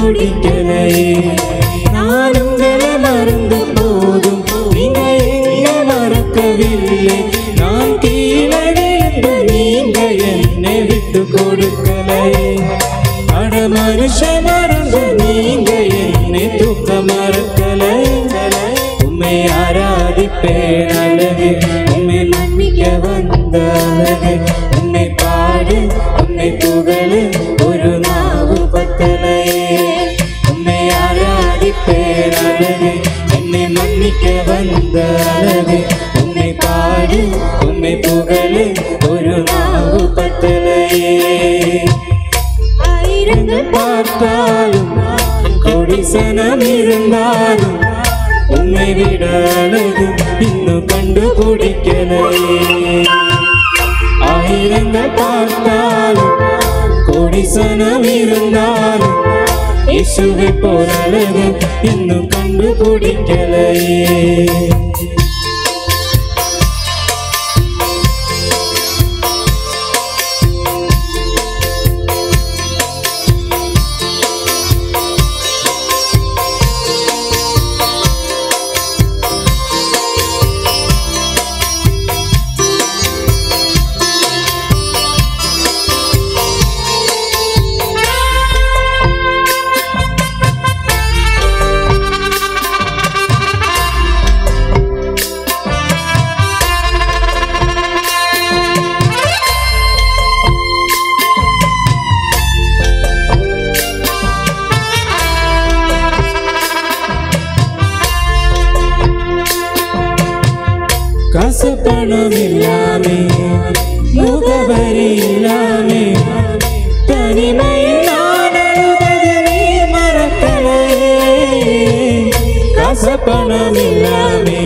குடிக்கலை. நான் உங்களை மறந்து போதும் நீங்க என்ன மறக்கவில்லை. நான் கீழே விழுந்து நீங்க என்னை விட்டு கொடுக்கலை. அட மனுஷன் மறந்து நீங்க என்னை தூக்க மறக்கலை. உம்மை ஆராதிப்பேன் அழகு, உம்மை மன்னிக்க வந்த அழகு. உம்மை பாடு உம்மை புகழு ஒரு நாவு பத்தலை. உம்மை ஆராதிப்பேன் அழகு, என்னை மன்னிக்க வந்த அழகு. உம்மை பாடு உம்மை புகழு ஒரு நாவு பத்தலை. ஆயிரங்கள் பார்த்தாலும் கொடிசனம் இருந்தாலும் உம்மை விட அழகு இன்னும் கண்டுபிடிக்கலை. ஆயிரங்கள் பார்த்தாலும் கொடிசனம் இருந்தாலும் இயேசுவை போல அழகு இன்னும் கண்டுபிடிக்கலை. காசு பணம் இல்லாமே முகவரி இல்லாமே தனிமையில் நான் அழுவது நீ மறக்கலை. காசு பணம் இல்லாமே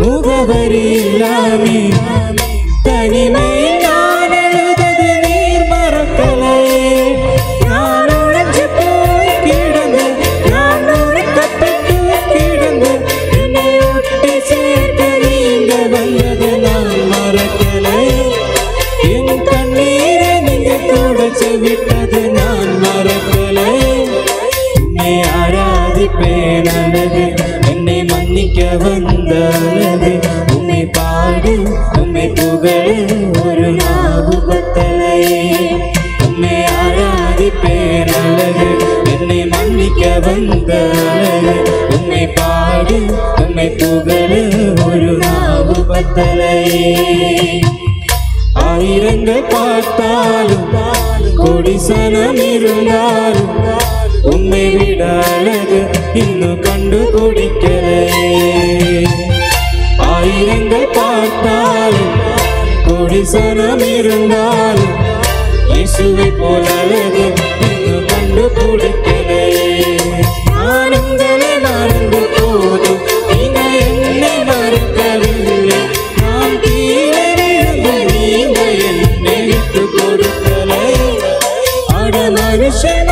முகவரி இல்லாமே தனிமையில் நான் அழுவது நீர் மறக்கலை. நான் உழைச்சு போய் கிடந்து நான் உழைக்கப்பட்டு கிடந்து என்னை ஒட்டி சேர்க்க வந்தது நான் மறக்கலை. என் கண்ணீரை நீங்க தொடச்சு விட்டது நான் மறக்கலை. உன்னை ஆராதிப்பேன் அழகு, என்னை மன்னிக்க வந்த அழகு. உன்னை பாடு உன்னை புகழு ஒரு நாவு பத்தலை. உன்னை ஆராதிப்பேன் அழகு, என்னை மன்னிக்க வந்த அழகு. உன்னை பாடு உன்னை புகழு ஒரு நாவு பத்தலை. ஆயிரங்கள் பார்த்தாலும் கொடிசனம் இருந்தாலும் உம்மை விட அழகு இன்னும் கண்டுபிடிக்கலை. ஆயிரங்கள் பார்த்தாலும் கொடிசனம் இருந்தாலும் இயேசுவை போல அழகு இன்னும் கண்டுபிடிக்கலை. நான் உங்களை மறந்து போதும் நீங்க என்னை மறக்கவில்லை. நான் கீழே விழுந்து நீங்க என்னை விட்டு கொடுக்கலை. அட மனுஷன்